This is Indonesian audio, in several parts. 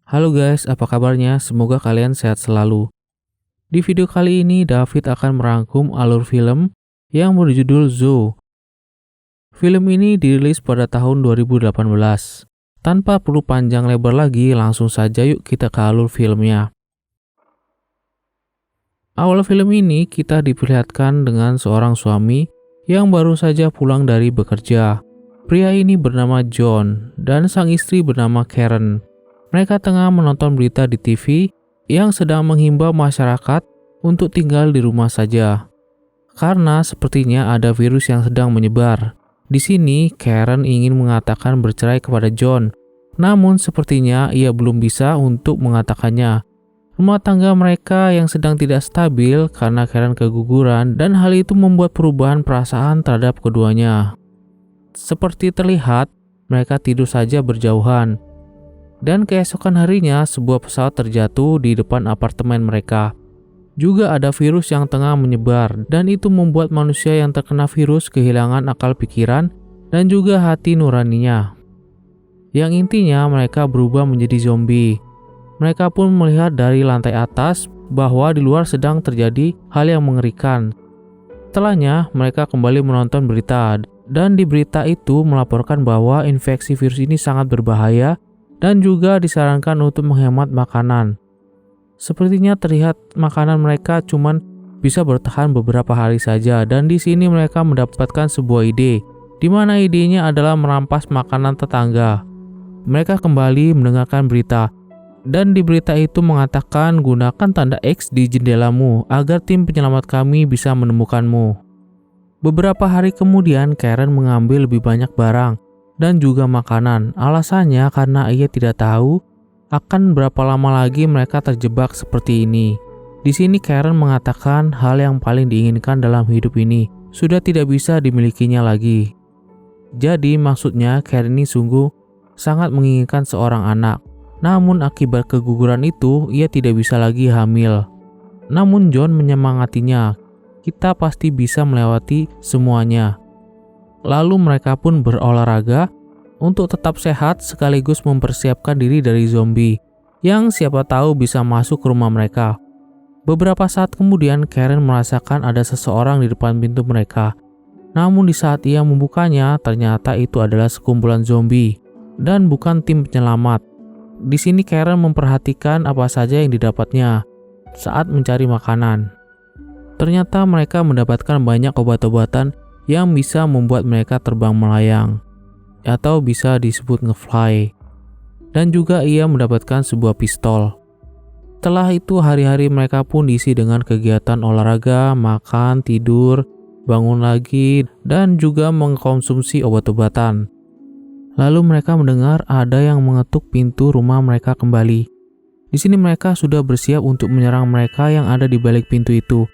Halo guys, apa kabarnya? Semoga kalian sehat selalu. Di video kali ini, David akan merangkum alur film yang berjudul Zoo. Film ini dirilis pada tahun 2018. Tanpa perlu panjang lebar lagi, langsung saja yuk kita ke alur filmnya. Awal film ini kita diperlihatkan dengan seorang suami yang baru saja pulang dari bekerja. Pria ini bernama John dan sang istri bernama Karen. Mereka tengah menonton berita di TV yang sedang menghimbau masyarakat untuk tinggal di rumah saja. Karena sepertinya ada virus yang sedang menyebar. Di sini, Karen ingin mengatakan bercerai kepada John. Namun sepertinya ia belum bisa untuk mengatakannya. Rumah tangga mereka yang sedang tidak stabil karena Karen keguguran dan hal itu membuat perubahan perasaan terhadap keduanya. Seperti terlihat, mereka tidur saja berjauhan. Dan keesokan harinya sebuah pesawat terjatuh di depan apartemen mereka. Juga ada virus yang tengah menyebar dan itu membuat manusia yang terkena virus kehilangan akal pikiran dan juga hati nuraninya. Yang intinya mereka berubah menjadi zombie. Mereka pun melihat dari lantai atas bahwa di luar sedang terjadi hal yang mengerikan. Setelahnya mereka kembali menonton berita dan di berita itu melaporkan bahwa infeksi virus ini sangat berbahaya dan juga disarankan untuk menghemat makanan. Sepertinya terlihat makanan mereka cuman bisa bertahan beberapa hari saja dan di sini mereka mendapatkan sebuah ide, di mana idenya adalah merampas makanan tetangga. Mereka kembali mendengarkan berita dan di berita itu mengatakan gunakan tanda X di jendelamu agar tim penyelamat kami bisa menemukanmu. Beberapa hari kemudian Karen mengambil lebih banyak barang dan juga makanan. Alasannya karena ia tidak tahu akan berapa lama lagi mereka terjebak seperti ini. Di sini Karen mengatakan hal yang paling diinginkan dalam hidup ini sudah tidak bisa dimilikinya lagi. Jadi maksudnya Karen ini sungguh sangat menginginkan seorang anak. Namun akibat keguguran itu ia tidak bisa lagi hamil. Namun John menyemangatinya, kita pasti bisa melewati semuanya. Lalu mereka pun berolahraga untuk tetap sehat sekaligus mempersiapkan diri dari zombie yang siapa tahu bisa masuk ke rumah mereka. Beberapa saat kemudian Karen merasakan ada seseorang di depan pintu mereka. Namun di saat ia membukanya ternyata itu adalah sekumpulan zombie dan bukan tim penyelamat. Di sini Karen memperhatikan apa saja yang didapatnya saat mencari makanan. Ternyata mereka mendapatkan banyak obat-obatan yang bisa membuat mereka terbang melayang atau bisa disebut nge-fly. Dan juga ia mendapatkan sebuah pistol. Setelah itu hari-hari mereka pun diisi dengan kegiatan olahraga, makan, tidur, bangun lagi, dan juga mengkonsumsi obat-obatan. Lalu mereka mendengar ada yang mengetuk pintu rumah mereka kembali. Di sini mereka sudah bersiap untuk menyerang mereka yang ada di balik pintu itu.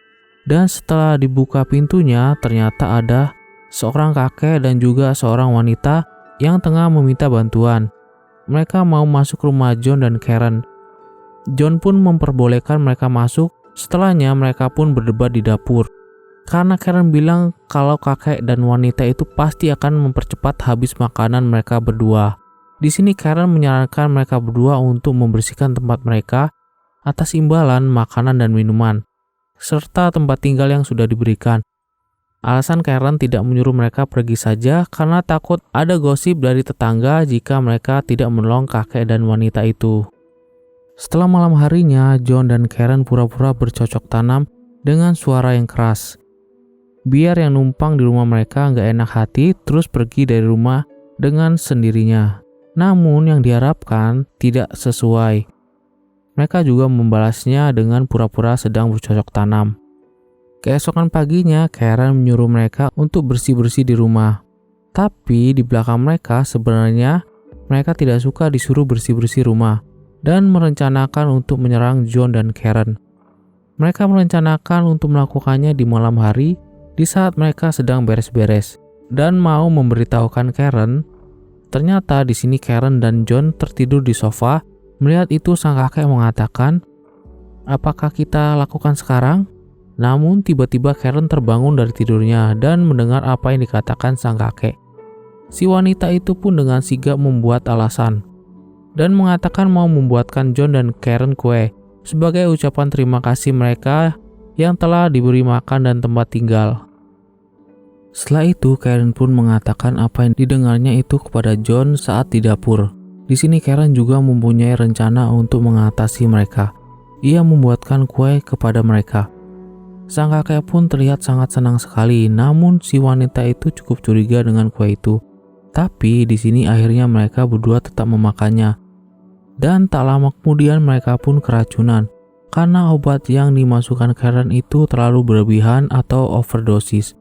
Dan setelah dibuka pintunya, ternyata ada seorang kakek dan juga seorang wanita yang tengah meminta bantuan. Mereka mau masuk rumah John dan Karen. John pun memperbolehkan mereka masuk. Setelahnya mereka pun berdebat di dapur. Karena Karen bilang kalau kakek dan wanita itu pasti akan mempercepat habis makanan mereka berdua. Di sini Karen menyarankan mereka berdua untuk membersihkan tempat mereka atas imbalan makanan dan minuman, serta tempat tinggal yang sudah diberikan. Alasan Karen tidak menyuruh mereka pergi saja karena takut ada gosip dari tetangga jika mereka tidak menolong kakek dan wanita itu. Setelah malam harinya, John dan Karen pura-pura bercocok tanam dengan suara yang keras. Biar yang numpang di rumah mereka nggak enak hati terus pergi dari rumah dengan sendirinya. Namun yang diharapkan tidak sesuai. Mereka juga membalasnya dengan pura-pura sedang bercocok tanam. Keesokan paginya, Karen menyuruh mereka untuk bersih-bersih di rumah. Tapi di belakang mereka sebenarnya mereka tidak suka disuruh bersih-bersih rumah dan merencanakan untuk menyerang John dan Karen. Mereka merencanakan untuk melakukannya di malam hari di saat mereka sedang beres-beres dan mau memberitahukan Karen. Ternyata di sini Karen dan John tertidur di sofa. Melihat itu sang kakek mengatakan, "Apakah kita lakukan sekarang?" Namun tiba-tiba Karen terbangun dari tidurnya dan mendengar apa yang dikatakan sang kakek. Si wanita itu pun dengan sigap membuat alasan. dan mengatakan mau membuatkan John dan Karen kue sebagai ucapan terima kasih mereka yang telah diberi makan dan tempat tinggal. Setelah itu, Karen pun mengatakan apa yang didengarnya itu kepada John saat di dapur. Di sini Karen juga mempunyai rencana untuk mengatasi mereka. Ia membuatkan kue kepada mereka. Sang kakek pun terlihat sangat senang sekali, namun si wanita itu cukup curiga dengan kue itu. Tapi di sini akhirnya mereka berdua tetap memakannya. Dan tak lama kemudian mereka pun keracunan karena obat yang dimasukkan Karen itu terlalu berlebihan atau overdosis.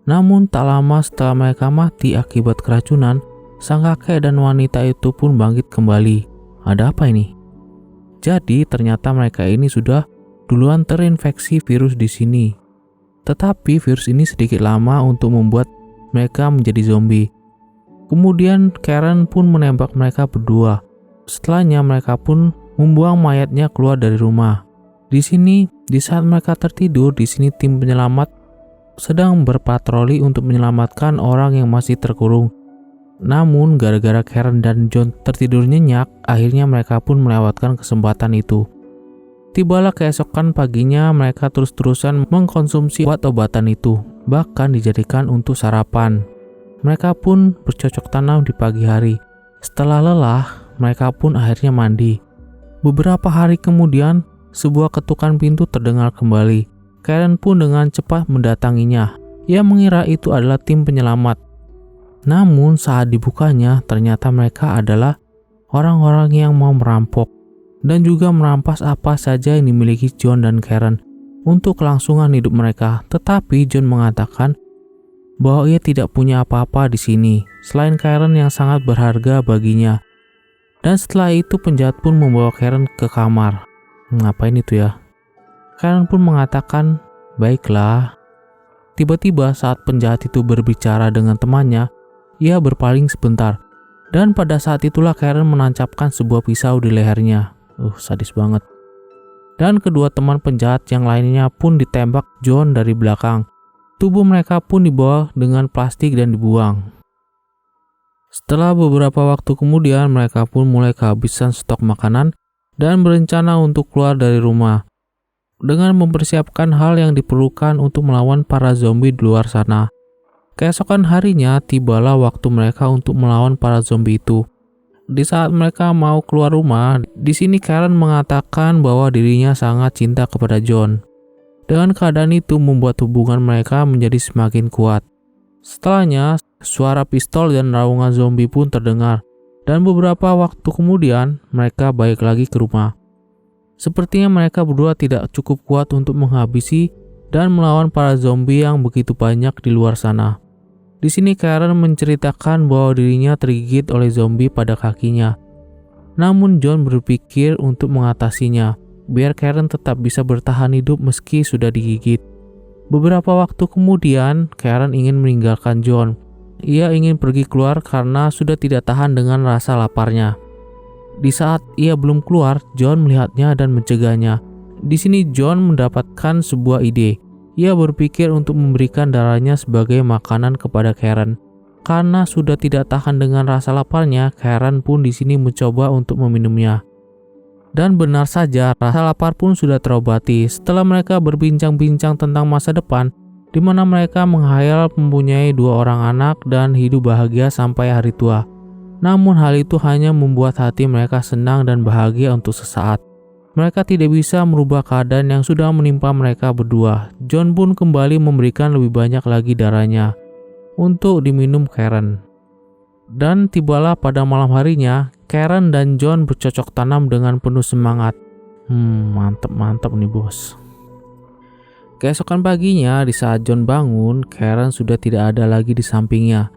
Namun tak lama setelah mereka mati akibat keracunan, sang kakek dan wanita itu pun bangkit kembali. Ada apa ini? Jadi ternyata mereka ini sudah duluan terinfeksi virus di sini. Tetapi virus ini sedikit lama untuk membuat mereka menjadi zombie. Kemudian Karen pun menembak mereka berdua. Setelahnya mereka pun membuang mayatnya keluar dari rumah. Di sini, di saat mereka tertidur, di sini tim penyelamat sedang berpatroli untuk menyelamatkan orang yang masih terkurung. Namun gara-gara Karen dan John tertidur nyenyak, akhirnya mereka pun melewatkan kesempatan itu. Tibalah keesokan paginya, mereka terus-terusan mengkonsumsi obat-obatan itu, bahkan dijadikan untuk sarapan. Mereka pun bercocok tanam di pagi hari. Setelah lelah, mereka pun akhirnya mandi. Beberapa hari kemudian, sebuah ketukan pintu terdengar kembali. Karen pun dengan cepat mendatanginya. Ia mengira itu adalah tim penyelamat. Namun saat dibukanya, ternyata mereka adalah orang-orang yang mau merampok dan juga merampas apa saja yang dimiliki John dan Karen untuk kelangsungan hidup mereka. Tetapi John mengatakan bahwa ia tidak punya apa-apa di sini selain Karen yang sangat berharga baginya. Dan setelah itu penjahat pun membawa Karen ke kamar. Ngapain itu ya? Karen pun mengatakan, baiklah. Tiba-tiba saat penjahat itu berbicara dengan temannya, ia berpaling sebentar. Dan pada saat itulah Karen menancapkan sebuah pisau di lehernya. Sadis banget. Dan kedua teman penjahat yang lainnya pun ditembak John dari belakang. Tubuh mereka pun dibawa dengan plastik dan dibuang. Setelah beberapa waktu kemudian, mereka pun mulai kehabisan stok makanan dan berencana untuk keluar dari rumah dengan mempersiapkan hal yang diperlukan untuk melawan para zombie di luar sana. Keesokan harinya, tibalah waktu mereka untuk melawan para zombie itu. Di saat mereka mau keluar rumah, di sini Karen mengatakan bahwa dirinya sangat cinta kepada John. Dengan keadaan itu membuat hubungan mereka menjadi semakin kuat. Setelahnya, suara pistol dan raungan zombie pun terdengar, dan beberapa waktu kemudian mereka balik lagi ke rumah. Sepertinya mereka berdua tidak cukup kuat untuk menghabisi dan melawan para zombie yang begitu banyak di luar sana. Di sini Karen menceritakan bahwa dirinya tergigit oleh zombie pada kakinya. Namun John berpikir untuk mengatasinya, biar Karen tetap bisa bertahan hidup meski sudah digigit. Beberapa waktu kemudian, Karen ingin meninggalkan John. Ia ingin pergi keluar karena sudah tidak tahan dengan rasa laparnya. Di saat ia belum keluar, John melihatnya dan mencegahnya. Di sini John mendapatkan sebuah ide. Ia berpikir untuk memberikan darahnya sebagai makanan kepada Karen. Karena sudah tidak tahan dengan rasa laparnya, Karen pun di sini mencoba untuk meminumnya. Dan benar saja, rasa lapar pun sudah terobati setelah mereka berbincang-bincang tentang masa depan, di mana mereka menghayal mempunyai 2 orang anak dan hidup bahagia sampai hari tua. Namun hal itu hanya membuat hati mereka senang dan bahagia untuk sesaat. Mereka tidak bisa merubah keadaan yang sudah menimpa mereka berdua. John pun kembali memberikan lebih banyak lagi darahnya untuk diminum Karen. Dan tibalah pada malam harinya, Karen dan John bercocok tanam dengan penuh semangat. Mantap nih bos. Keesokan paginya, di saat John bangun, Karen sudah tidak ada lagi di sampingnya.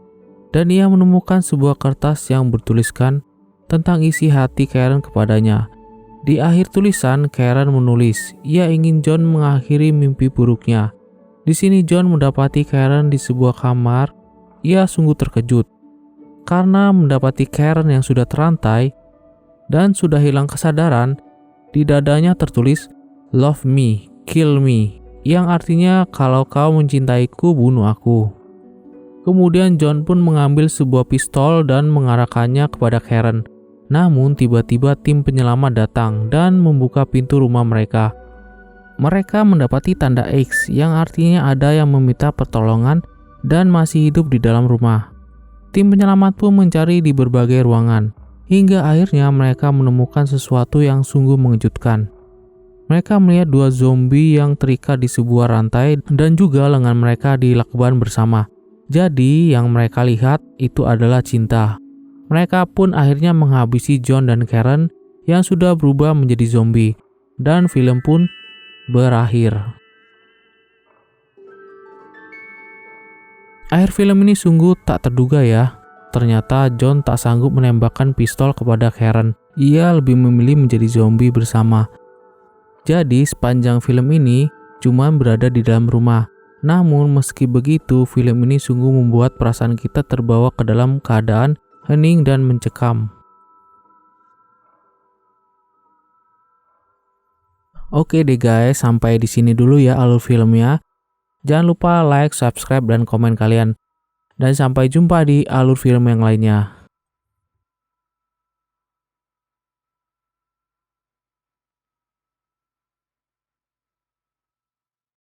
Dan ia menemukan sebuah kertas yang bertuliskan tentang isi hati Karen kepadanya. Di akhir tulisan, Karen menulis, ia ingin John mengakhiri mimpi buruknya. Di sini John mendapati Karen di sebuah kamar. Ia sungguh terkejut karena mendapati Karen yang sudah terantai dan sudah hilang kesadaran. Di dadanya tertulis, "Love me, kill me," yang artinya kalau kau mencintaiku, bunuh aku. Kemudian John pun mengambil sebuah pistol dan mengarahkannya kepada Karen. Namun tiba-tiba tim penyelamat datang dan membuka pintu rumah mereka. Mereka mendapati tanda X yang artinya ada yang meminta pertolongan dan masih hidup di dalam rumah. Tim penyelamat pun mencari di berbagai ruangan, hingga akhirnya mereka menemukan sesuatu yang sungguh mengejutkan. Mereka melihat 2 zombie yang terikat di sebuah rantai dan juga lengan mereka dilakban bersama. Jadi yang mereka lihat itu adalah cinta. Mereka pun akhirnya menghabisi John dan Karen yang sudah berubah menjadi zombie, dan film pun berakhir. Akhir film ini sungguh tak terduga ya. Ternyata John tak sanggup menembakkan pistol kepada Karen. Ia lebih memilih menjadi zombie bersama. Jadi sepanjang film ini cuma berada di dalam rumah. Namun meski begitu, film ini sungguh membuat perasaan kita terbawa ke dalam keadaan hening dan mencekam. Oke deh guys, sampai di sini dulu ya alur filmnya. Jangan lupa like, subscribe, dan komen kalian. Dan sampai jumpa di alur film yang lainnya.